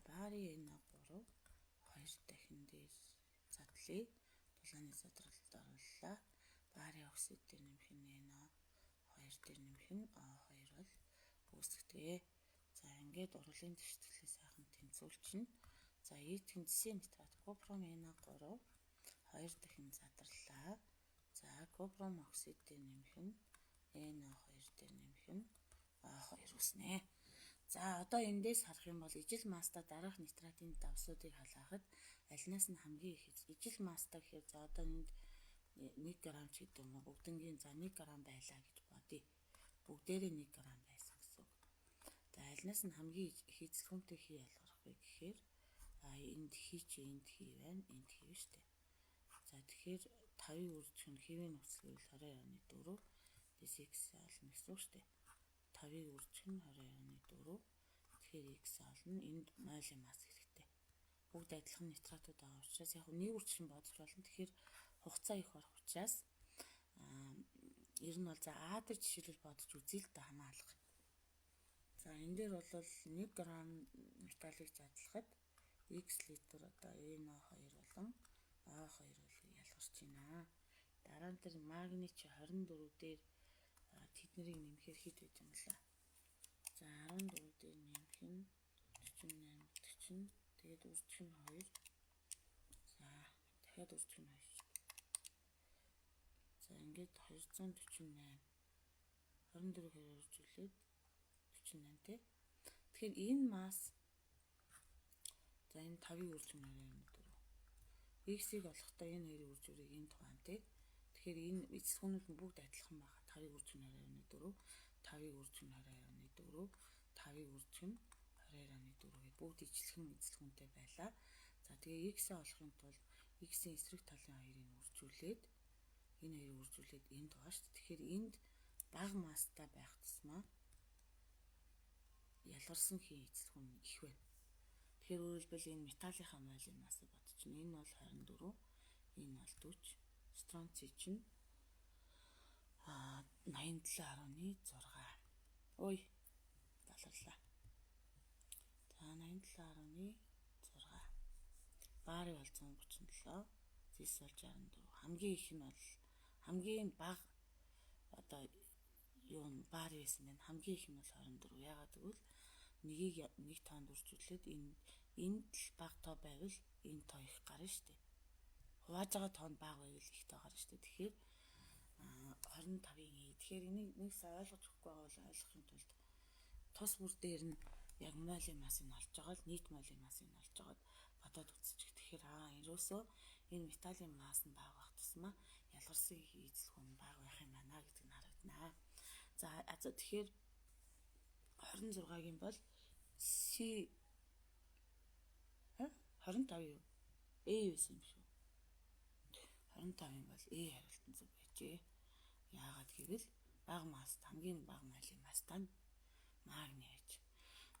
барийн NO3 2 дахин дээр задлаа. Дулааны задралд орууллаа. Барийн оксид дээр нэмэх нь NO2 дээр нэмэх нь O2 бол үүсгдэг. За ингээд урлагийн тэгштэглээ сайхан тэнцвүүлчихнэ. За ийдхэн зэсийн нитрат купрум NO3 2 дахин задарлаа. За купрум оксид дээр нэмэх нь NO2 дээр нэмэх нь O2 үүснэ. За одоо эндээс харах юм бол ижил маста дараах нитратын давсуудыг халаахад альнаас нь хамгийн их ижил маста гэхээр за одоо энд 1 г ч гэдэг юм уу бүгднгийн за 1 г байлаа гэж бодъё. Бүгдээрээ 1 г байсан гэсэн үг. За альнаас нь хамгийн их эзлэх хүнтэй хий алгарах вэ гэхээр энд хий чи энд хий байна, энд хий шүү дээ. За тэгэхээр 5-ийн үржих нь хэвийн нөхцөл 22.4 Тэс x олно гэсэн үг шүү дээ. 5-ыг үржих нь 22.4. Тэгэхээр x олно. Энд 0-ын мас хэрэгтэй. Бүгд адилхан нитратууд байгаа учраас яг нэг үржих нь бодож болно. Тэгэхээр хугацаа их орох учраас ер нь бол за А дээр жишээлбэл бодож үзье л да хамаалах. За энэ дээр бол 1 грамм металлыг задлахад x литр одоо NO2 болон O2 бол ялгарч байна. Дараа нь тэр магний чи 24 дээр тэднийг нэмэхээр хэд байж юм бэлээ. За 14 дээр нэмэх нь 48 40. Тэгээд үржих нь 2. За дахиад үржих нь 2. За ингээд 248. 24 хэрэг үржүүлээд 48 тий. Тэгэхээр энэ масс за энэ 5-ыг үржих нь 22.4. X-ийг олохдоо энэ хоёрыг үржүүлэх энэ тухайн тий. Тэгэхээр энэ эцэлгүүнүүд нь бүгд адилхан байгаа. 5-ыг үржих нь 22.4, 5-ыг үржих нь 22.4, 5-ыг үржих нь 22.4 гэдэг бүгд ижилхэн эцэлгүүнтэй байлаа. За тэгээ x-ээ олохын тулд x-ийн эсрэг талын хоёрыг үржүүлээд энэ хоёрыг үржүүлээд энд байгаа шүү дээ. Тэгэхээр энд бага масстай байх тусмаа ялгарсан хийн эцэлгүүн их байна. Тэгэхээр өөрөлдвөл энэ металлынхаа молекулын массыг бодчихно. Энэ бол 24, энэ бол 40. Стронций чинь 87.6. Ой, баларлаа. За 87.6. Баарыг бол 137, зис бол 64. Хамгийн их нь бол хамгийн бага одоо юу н баар байсан байна. Хамгийн их нь бол 24. Ягаад гэвэл нэгийг нэг тоонд үржүүлээд энд л бага тоо байвал энэ тоо их гарна шүү дээ. Хувааж байгаа тоонд бага байвал их тоо гарна шүү дээ. Тэгэхээр 25-ийн E. Тэгэхээр энийг нэг сая ойлгож өгөхгүй байгаа бол ойлгохын тулд тус бүр дээр нь яг молекулын массыг олж байгаа л нийт молекулын массыг олж байгаад бодоод үзчих. Тэгэхээр ерөөсөө энэ металлын масс нь бага байх тусмаа ялгарсан эзэлгүүн нь бага байх юм байна гэдэг нь харагдана. За тэгэхээр 26-гийн бол C 25 юу? A байсан юм шүү. 25-ын бол A харилтан зүг байжээ. Яагаад гэвэл бага масс хамгийн бага молекулын масстай нь магний байж.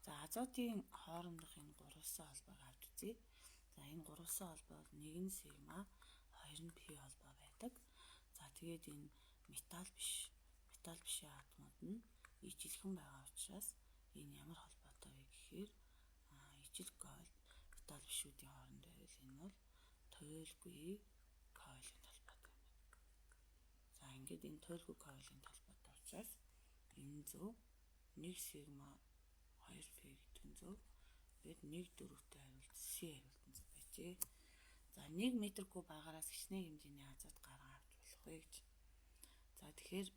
За азотын хоорондох энэ гурвалсан холбоог авч үзье. За энэ гурвалсан холбоо бол 1 сигма 2 нь пи холбоо байдаг. За тэгээд энэ металл бишээ атомууд нь ижилхэн байгаа учраас энэ ямар холбоотой вэ гэхээр ижил койл металл бишүүдийн хооронд байвал энэ бол туйлгүй койлын холбоотой юм байна. За ингээд энэ туйлгүй койлын холбоотой учраас энэ зөв 1 сигма 2 пи гэдэг нь зөв. Тэгээд 1/4-тэй хариулт C хариултан зөв байжээ. За 1 м куб агаараас хичнээн хэмжээний азот гаргаа авч болох вэ гэж. За тэгэхээр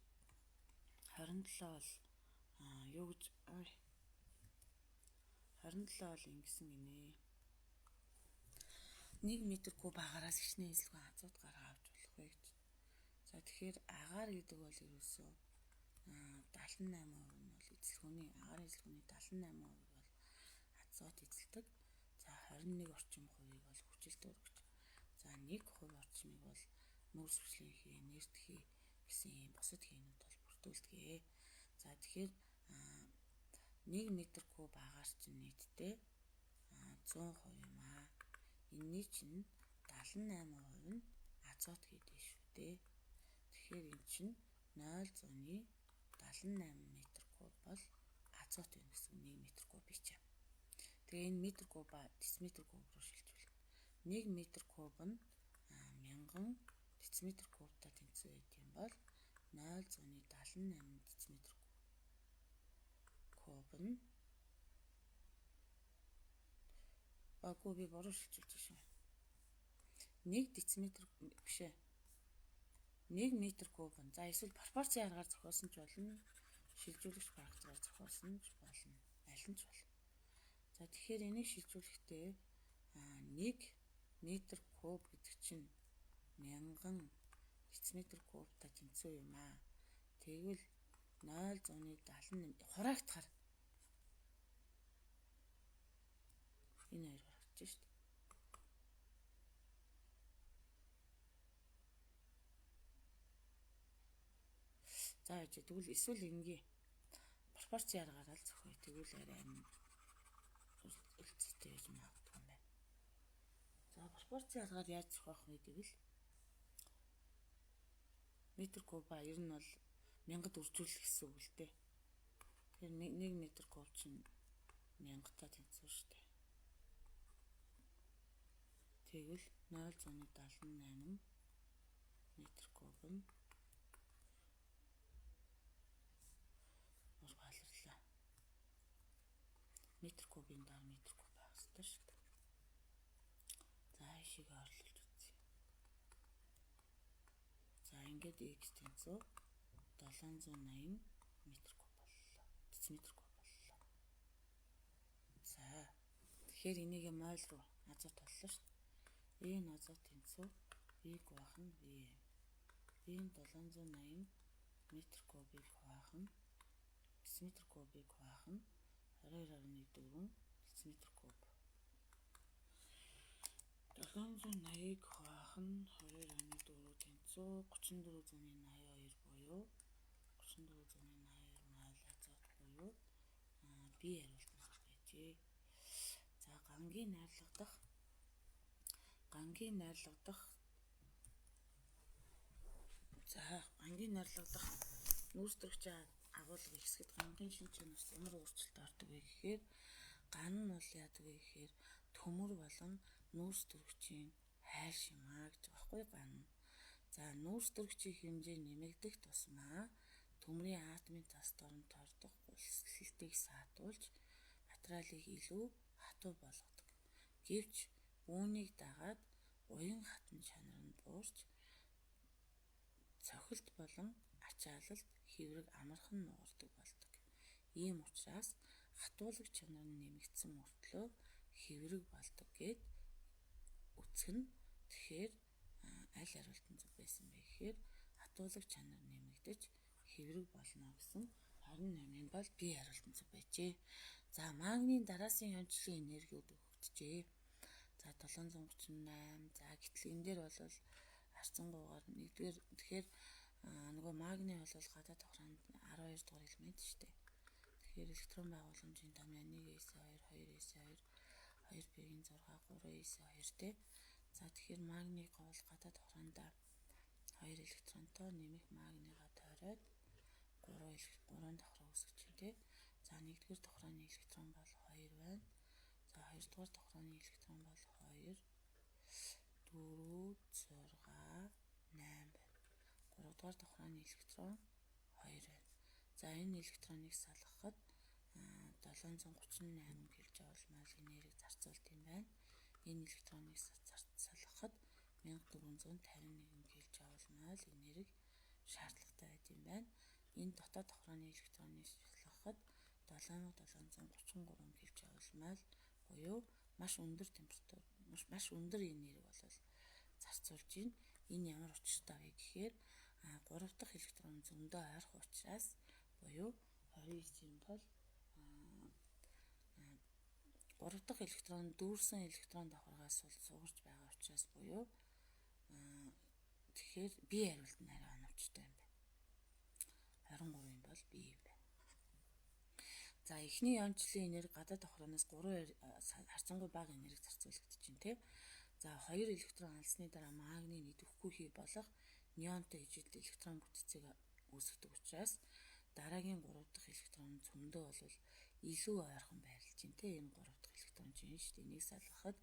27 бол юу гэж 27 бол ингэсэн гинэ. 1 м куб агаараас хичнээн эзэлгүүн азот гаргаа авч болох вэ гэж. За тэгэхээр агаар гэдэг бол ерөөсөө 78% нь бол эзэлгүүний агаарын эзэлгүүний 78% бол азот эзэлдэг. За 21 орчим хувийг бол хүчил дүүргэж. За 1% орчмыг бол нүүрс хүчлийн хий, нэрт хий гэсэн ийм бусад хийнүүд бол бүрдүүлдэг. За тэгэхээр 1 м куб агаар чинь нийтдээ 100% юм аа. Энэний чинь 78% нь азот гэдэг шүү дээ. Тэгэхээр эн чинь 0.78 м куб бол азот юм гэсэн 1 м куб бичээ. Тэгээ энэ метр куба дециметр куб руу шилжүүлнэ. 1 м куб нь 1000 дециметр кубтай тэнцвэр байт юм бол 0.78 дециметр куб нь баггүй би буруу шилжүүлж шүү. 1 дециметр биш ээ. 1 м куб нь за эсвэл пропорцийн аргаар зохиосон ч болно. Шилжүүлэгч фактораар зохиосон ч болно. Аль нь ч болно. За тэгэхээр энийг шилжүүлэхдээ 1 м куб гэдэг чинь 1000 дециметр кубтай тэнцвэр юм аа. Тэгвэл 0.78 хураагтахаар энэ хоёр харагдаж шүү дээ. За яж тэгвэл эсвэл ингээ пропорцийн аргаараа л зохио. Тэгвэл арай үлцэтэй байж магадгүй юм байна. За пропорцийн аргаар яаж зохиох вэ гэвэл метр куба ер нь бол 1000-д үржүүлэх гэсэн үг л дээ. Тэгэхээр 1 метр куб чинь 1000-таа тэнцвэр шүү дээ. Тэгвэл 0.78 метр куб нь ургаалрлаа. Метр кубын доор метр куб байх хэрэгтэй шүү дээ. За ишиг орлуулж үзье. За ингээд x тэнцүү 780 метр куб боллоо. Дециметр куб боллоо. За тэгэхээр энийг моль руу азот толлоо шүү дээ. Энэ азот тэнцүү V-г хуваах нь Vm. V-ийн 780 метр кубыг хуваах нь дециметр кубыг хуваах нь 22.4 дециметр куб. 780-ыг хуваах нь 22.4 тэнцүү 3482 буюу 3482 моль азот буюу B хариулт нь байжээ. За гангийн найрлагдах нүүрстөрөгчийн агуулга хэсгэд гангийн шинж чанарт ямар өөрчлөлт ордог вэ гэхээр ган нь бол яадаг вэ гэхээр төмөр болон нүүрстөрөгчийн хайр шимаа гэж багхгүй ган. За нүүрстөрөгчийн хэмжээ нэмэгдэх тусмаа төмрийн атомын цас дорн тордох улсэлтийг саатуулж материалыг илүү хатуу болгодог. Гэвч үүнийг дагаад уян хатан чанар нь буурч цохилт болон ачаалалт хэврэг амархан нугардаг болдог. Ийм учраас хатуулагч чанар нь нэмэгдсэн мөртлөө хэврэг болдог гэд үцэг нь тэгэхээр аль хариултан зөв байсан бэ гэхээр хатуулагч чанар нэмэгдэж хэврэг болно гэсэн 28-ын бол B хариултан зөв байжээ. За магнийн дараасын хончлын энергиуд өгөгдөжээ. За 738. За гэтэл энэ дээр бол харцангуйгаар нэгдүгээр тэгэхээр нөгөө магний бол гадаад тохроонд 12 дугаар элемент шүү дээ. Тэгэхээр электрон байгууламжийн томьёо 1s2 2s2 2p-ийн 6 3s2 тэ. За тэгэхээр магний гол гадаад тохроондоо 2 электронтой нэмэх магнийгаа тойроод 3 давхраа үүсгэж байна тэ. За нэгдүгээр тохрооны электрон бол 2 байна. За хоёрдугаар тохрооны электрон бол 2 4 6 8 байна. Гуравдугаар тохрооны электрон 2 байна. За энэ электроныг салгахад 738 кJ мол энерги зарцуулт юм байна. Энэ электроныг салгахад 1451 кJ мол энерги шаардлагатай байт юм байна. Энэ дотоод тохрооны электроныг салгахад 7733 кJ мол буюу маш өндөр температур, маш өндөр энерги болол зарцуулж байна. Энэ ямар учиртай вэ гэхээр 3 дахь электрон зөндөө ойрох учраас буюу 29-ийн бол 3 дахь электрон дүүрсэн электрон давхаргаас бол сугарч байгаа учраас буюу тэгэхээр B хариулт нь арай оновчтой юм байна. 23-ын бол B юм байна. За эхний онцлог энерги гадаад тохрооноос 3 харьцангуй бага энерги зарцуулагдаж байна тийм. За 2 электрон алсны дараа магний нэдэвхгүй хий болох неонтой ижил электрон бүтцийг үүсгэдэг учраас дараагийн 3 дахь электрон зөндөө бол илүү ойрхон байрлаж байна тийм. Энэ 3 дахь электрон чинь шүү дээ. Энийг салгахад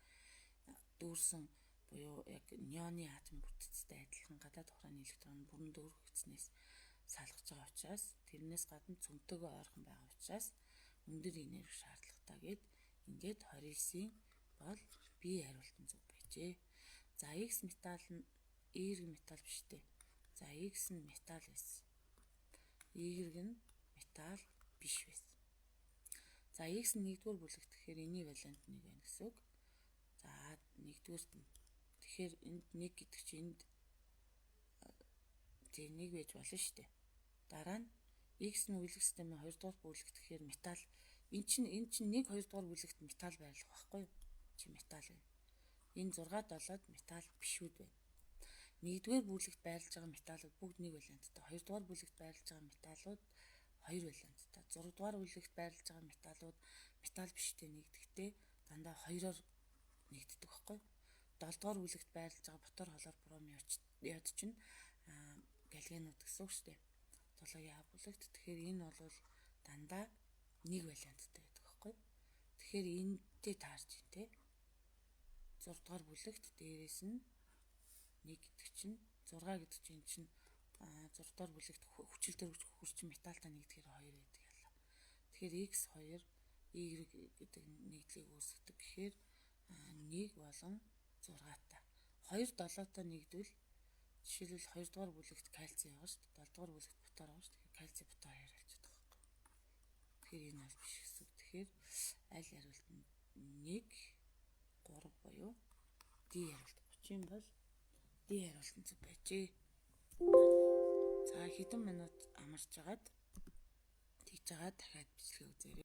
дүүрсэн буюу яг неоны атом бүтцтэй адилхан гадаад тохрооны электрон бүрэн дүүргэгдснээс салгаж байгаа учраас тэрнээс гадна цөмтөөгөө ойрхон байгаа учраас өндөр энерги шаардлагатай гэд ингээд 29-ийн бол B хариултан зөв байжээ. За X металл нь Y металл биш дээ. За X нь металл байсан. Y нь металл биш байсан. За X нь нэгдүгээр бүлэг тэгэхээр энэний валент 1 байна гэсэн үг. За нэгдүгээрт нь тэгэхээр энд 1 гэдэг чинь энд тэг 1 байж болно шүү дээ. Дараа нь X нь үйлэх системийн 2 дугаар бүлэг тэгэхээр металл энэ чинь 1 2 дугаар бүлэгт металл байрлах байхгүй юу? Чи металл байна. Энэ 6 7-д металл бишүүд байна. 1-р бүлэгт байрлаж байгаа металлууд бүгд нэг валенттай. 2-р бүлэгт байрлаж байгаа металлууд 2 валенттай. 6-р бүлэгт байрлаж байгаа металлууд металл биштэй нэгдэхдээ дандаа 2-оор нэгддэг байхгүй. 7-р бүлэгт байрлаж байгаа ботор холоор бромын йод чинь галогенууд гэсэн үг шүү дээ. 7-гийн А бүлэгт. Тэгэхээр энэ бол дандаа нэг валенттай байдаг байхгүй. Тэгэхээр энэтэй таарч ин тэ. 6-р бүлэгт дээрээс нь 1 гэдэг чинь 6 гэдэг чинь 6-р бүлэгт хүчил төр хүчин металлтай нэгдэхээр 2 байдаг ялла. Тэгэхээр x2 y гэдэг нэгдлийг үүсгдэг. Тэгэхээр 1 болон 6-тай. 2 7-тай нэгдвэл жишээлбэл 2-р бүлэгт кальций байгаа шүү дээ. 7-р бүлэгт ботор байгаа шүү дээ. Кальций ботор 2 болчиход байгаа байхгүй. Тэгэхээр энэ бол биш гэсэн. Тэгэхээр аль хариулт нь 1 3 буюу D хариулт 30 бол D хариулт нь зөв байжээ. За хэдэн минут амарч жагаад тэгж жагаад дахиад бичлэгээ үзээрэй.